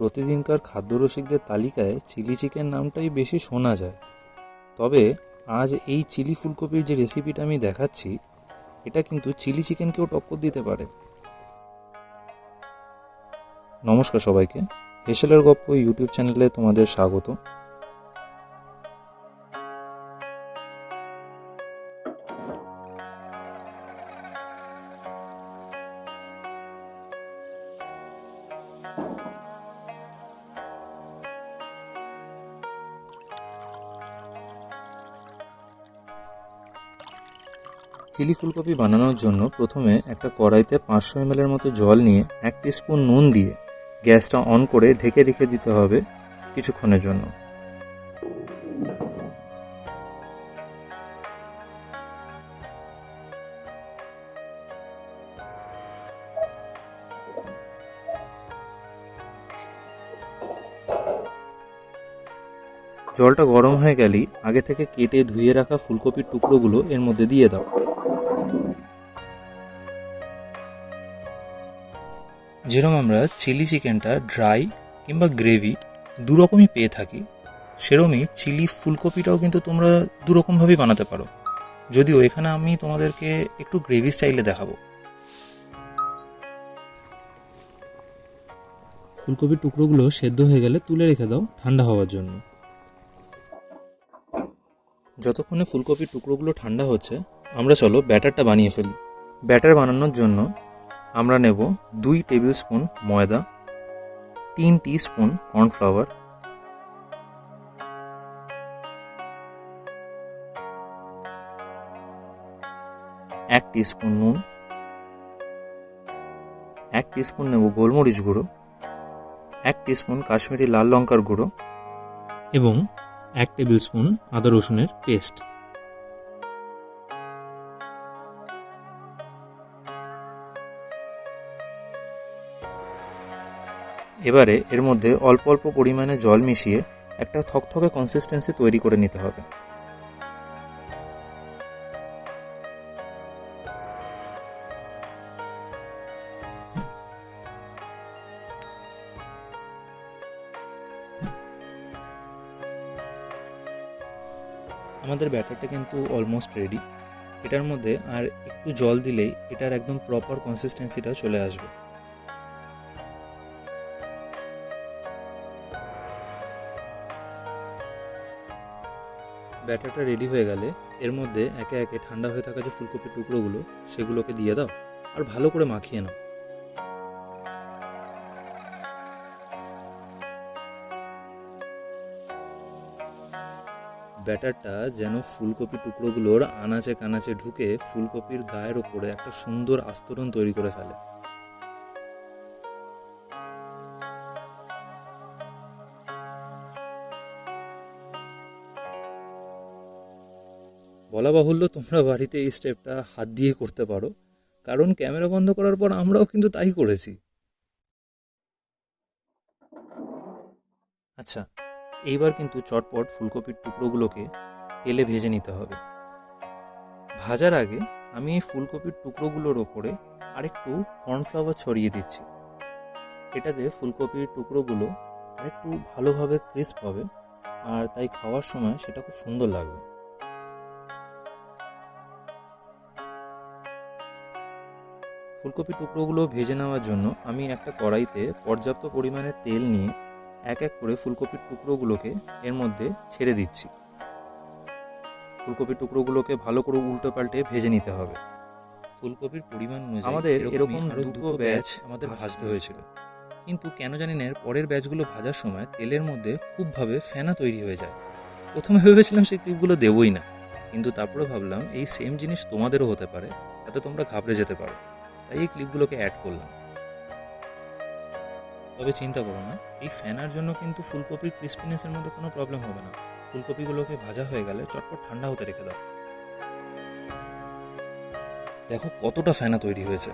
প্রতিদিনকার খাদ্যরসিকদের তালিকায় chilli chicken নামটাই বেশি শোনা যায়। তবে আজ এই চিলি ফুলকপির যে রেসিপিটা আমি দেখাচ্ছি, এটা কিন্তু চিলি চিকেনকেও টক্কর দিতে পারে। নমস্কার সবাইকে, হেসেলের গপ্প ইউটিউব চ্যানেলে তোমাদের স্বাগত। চিলি ফুলকপি বানানোর জন্য প্রথমে একটা কড়াইতে 500 ml মতো জল নিয়ে 1 টিস্পুন নুন দিয়ে গ্যাসটা অন করে ঢেকে রেখে দিতে হবে কিছুক্ষণের জন্য। জলটা গরম হয়ে গেলেই আগে থেকে কেটে ধুয়ে রাখা ফুলকপির টুকরোগুলো এর মধ্যে দিয়ে দাও। যেরকম আমরা চিলি চিকেনটা ড্রাই কিংবা গ্রেভি দুরকমই পেয়ে থাকি, সেরকমই চিলি ফুলকপিটাও কিন্তু তোমরা দুরকমভাবেই বানাতে পারো, যদিও এখানে আমি তোমাদেরকে একটু গ্রেভি স্টাইলে দেখাবো। ফুলকপির টুকরোগুলো সেদ্ধ হয়ে গেলে তুলে রেখে দাও ঠান্ডা হওয়ার জন্য। যতক্ষণে ফুলকপির টুকরোগুলো ঠান্ডা হচ্ছে, আমরা চলো ব্যাটারটা বানিয়ে ফেলি। ব্যাটার বানানোর জন্য আমরা নেব 2 টেবিল স্পুন ময়দা, 3 টিস্পুন কর্নফ্লাওয়ার, 1 টিস্পুন নুন, 1 টিস্পুন নেব গোলমরিচ গুঁড়ো, 1 টিস্পুন কাশ্মীরি লাল লঙ্কার গুঁড়ো এবং 1 টেবিল স্পুন আদা রসুনের পেস্ট। এবারে এর মধ্যে অল্প অল্প পরিমাণে জল মিশিয়ে একটা থকথকে কনসিস্টেন্সি তৈরি করে নিতে হবে। আমাদের ব্যাটারটা কিন্তু অলমোস্ট রেডি। এটার মধ্যে আর একটু জল দিলেই এটার একদম প্রপার কনসিস্টেন্সিটা চলে আসবে। ব্যাটারটা রেডি হয়ে গেলে এর মধ্যে একে একে ঠান্ডা হয়ে থাকা যে ফুলকপির টুকরোগুলো, সেগুলোকে দিয়ে দাও আর ভালো করে মাখিয়ে নাও। ব্যাটারটা যেন ফুলকপির টুকরোগুলোর আনাচে কানাচে ঢুকে ফুলকপির গায়ের ওপরে একটা সুন্দর আস্তরণ তৈরি করে ফেলে। বলা বাহুল্য, তোমরা বাড়িতে এই স্টেপটা হাত দিয়ে করতে পারো, কারণ ক্যামেরা বন্ধ করার পর আমরাও কিন্তু তাই করেছি। আচ্ছা, এইবার কিন্তু চটপট ফুলকপির টুকরোগুলোকে তেলে ভেজে নিতে হবে। ভাজার আগে আমি এই ফুলকপির টুকরোগুলোর ওপরে আরেকটু কর্নফ্লাওয়ার ছড়িয়ে দিচ্ছি। এটাতে ফুলকপির টুকরোগুলো আরেকটু ভালোভাবে ক্রিস্প হবে, আর তাই খাওয়ার সময় সেটা খুব সুন্দর লাগবে। ফুলকপির টুকরোগুলো ভেজে নেওয়ার জন্য আমি একটা কড়াইতে পর্যাপ্ত পরিমাণে তেল নিয়ে এক এক করে ফুলকপির টুকরোগুলোকে এর মধ্যে ছেড়ে দিচ্ছি। ফুলকপির টুকরোগুলোকে ভালো করে উল্টো পাল্টে ভেজে নিতে হবে। ফুলকপির পরিমাণ অনুযায়ী আমাদের এরকম দুটো ব্যাচ আমাদের ভাজতে হয়েছিল, কিন্তু কেন জানি না পরের ব্যাচগুলো ভাজার সময় তেলের মধ্যে খুবভাবে ফেনা তৈরি হয়ে যায়। প্রথমে ভেবেছিলাম সেই ক্লিপগুলো দেবই না, কিন্তু তারপরে ভাবলাম এই সেম জিনিস তোমাদেরও হতে পারে, তাতে তোমরা ঘাবড়ে যেতে পারো, তাই এই ক্লিপগুলোকে অ্যাড করলাম। তবে চিন্তা করো না, এই ফেনার জন্য কিন্তু ফুলকপির ক্রিস্পিনেসের মধ্যে কোনো প্রবলেম হবে না। ফুলকপিগুলোকে ভাজা হয়ে গেলে চটপট ঠান্ডা হতে রেখে দাও। দেখো কতটা ফেনা তৈরি হয়েছে।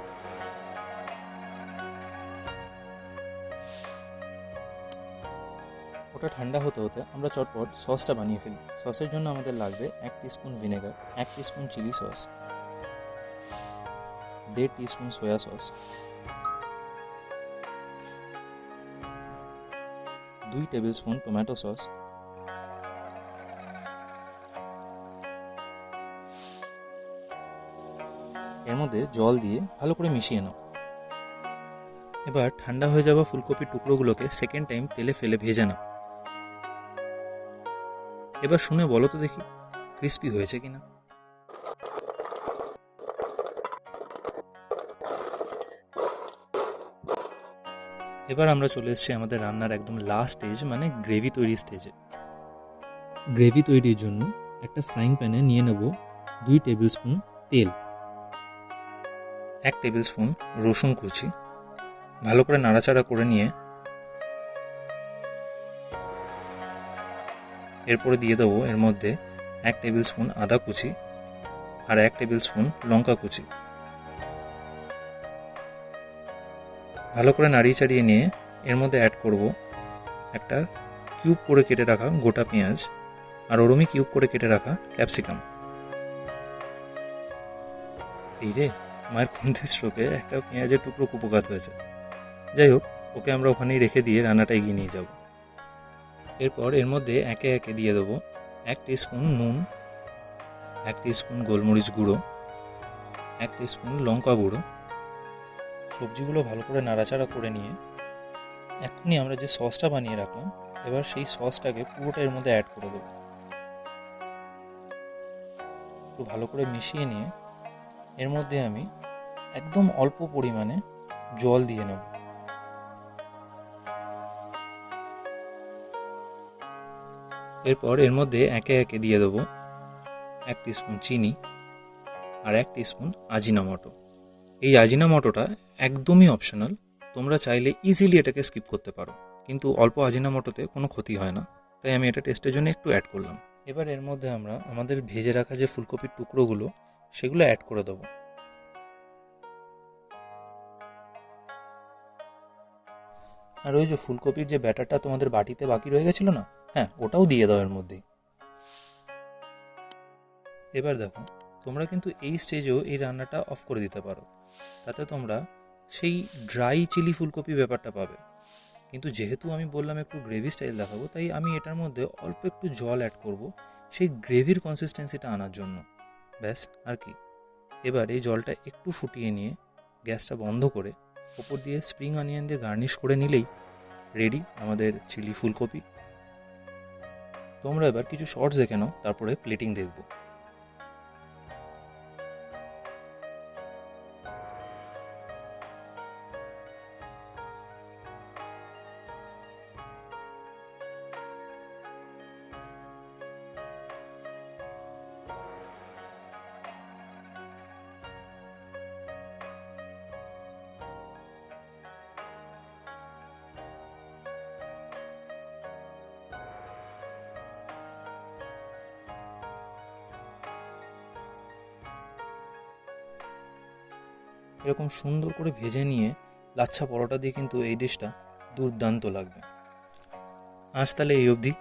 ওটা ঠান্ডা হতে হতে আমরা চটপট সসটা বানিয়ে ফেলি। সসের জন্য আমাদের লাগবে 1 teaspoon vinegar, 1 teaspoon chilli sauce, 1.5 teaspoon soya sauce, 2 tablespoon tomato sauce, এর মধ্যে জল দিয়ে ভালো করে মিশিয়ে নাও। এবার ঠান্ডা হয়ে যাওয়া ফুলকপির টুকরোগুলোকে সেকেন্ড টাইম তেলে ফেলে ভেজে নাও। এবার শুনে বলো তো দেখি ক্রিস্পি হয়েছে কিনা। এবার আমরা চলে এসেছি আমাদের রান্নার একদম লাস্ট স্টেজ, মানে গ্রেভি তৈরির স্টেজে। গ্রেভি তৈরির জন্য একটা ফ্রাইং প্যানে নিয়ে নেব 2 টেবিল স্পুন তেল, 1 টেবিল স্পুন রসুন কুচি, ভালো করে নাড়াচাড়া করে নিয়ে এরপরে দিয়ে দেবো এর মধ্যে 1 টেবিল স্পুন আদা কুচি আর 1 টেবিল স্পুন লঙ্কা কুচি। ভালো করে নাড়িয়ে চাড়িয়ে নিয়ে এর মধ্যে অ্যাড করব একটা কিউব করে কেটে রাখা গোটা পেঁয়াজ আর ওরমই কিউব করে কেটে রাখা ক্যাপসিকাম। এই রে, মায়ের খুন্তি স্ট্রোকে একটা পেঁয়াজের টুকরো কুপোকাত হয়েছে। যাই হোক, ওকে আমরা ওখানেই রেখে দিয়ে রান্নাটা এগিয়ে নিয়ে যাব। এরপর এর মধ্যে একে একে দিয়ে দেবো 1 টিস্পুন নুন, 1 টিস্পুন গোলমরিচ গুঁড়ো, 1 টিস্পুন লঙ্কা গুঁড়ো। সবজিগুলো ভালো করে নাড়াচাড়া করে নিয়ে এক্ষুনি আমরা যে সসটা বানিয়ে রাখলাম, এবার সেই সসটাকে পুরোটা এর মধ্যে অ্যাড করে দেবো। একটু ভালো করে মিশিয়ে নিয়ে এর মধ্যে আমি একদম অল্প পরিমাণে জল দিয়ে নেব। এরপর এর মধ্যে একে একে দিয়ে দেবো 1 টিস্পুন চিনি আর 1 টিস্পুন আজিনামোটো। এই আজিনামোটোটা একদমই অপশনাল, তোমরা চাইলে ইজিলি এটাকে স্কিপ করতে পারো, কিন্তু অল্প আজিনামোটোতে কোনো ক্ষতি হয় না, তাই আমি এটা টেস্টের জন্য একটু অ্যাড করলাম। এবার এর মধ্যে আমরা আমাদের ভেজে রাখা যে ফুলকপির টুকরোগুলো সেগুলো অ্যাড করে দেবো। আর ওই যে ফুলকপির যে ব্যাটারটা তোমাদের বাটিতে বাকি রয়ে গেছিলো না, হ্যাঁ ওটাও দিয়ে দাও এর মধ্যেই। এবার দেখো, তোমরা কিন্তু এই স্টেজেও এই রান্নাটা অফ করে দিতে পারো, তাতে তোমরা সেই ড্রাই চিলি ফুলকপি ব্যাপারটা পাবে। কিন্তু যেহেতু আমি বললাম একটু গ্রেভি স্টাইল দেখাবো, তাই আমি এটার মধ্যে অল্প একটু জল অ্যাড করব সেই গ্রেভির কনসিস্টেন্সিটা আনার জন্য। ব্যাস, আর কি। এবার এই জলটা একটু ফুটিয়ে নিয়ে গ্যাসটা বন্ধ করে ওপর দিয়ে স্প্রিং অনিয়ন দিয়ে গার্নিশ করে নিলেই রেডি আমাদের চিলি ফুলকপি। তোমরা এবার কিছু শর্টস দেখে নাও, তারপরে প্লেটিং দেখবো। এরকম সুন্দর করে ভেজে নিয়ে লাচ্ছা পরোটা দিয়ে কিন্তু এই ডিশটা দুর্দান্ত লাগবে। আজ তাহলে এই অবধি,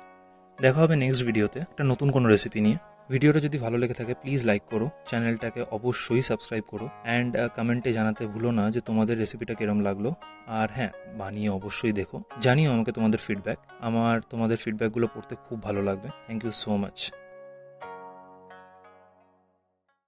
দেখা হবে নেক্সট ভিডিওতে একটা নতুন কোনো রেসিপি নিয়ে। ভিডিওটা যদি ভালো লেগে থাকে প্লিজ লাইক করো, চ্যানেলটাকে অবশ্যই সাবস্ক্রাইব করো, অ্যান্ড কমেন্টে জানাতে ভুলো না যে তোমাদের রেসিপিটা কিরম লাগলো। আর হ্যাঁ, বানিয়ে অবশ্যই দেখো, জানিও আমাকে তোমাদের ফিডব্যাক। আমার তোমাদের ফিডব্যাকগুলো পড়তে খুব ভালো লাগবে। Thank you so much.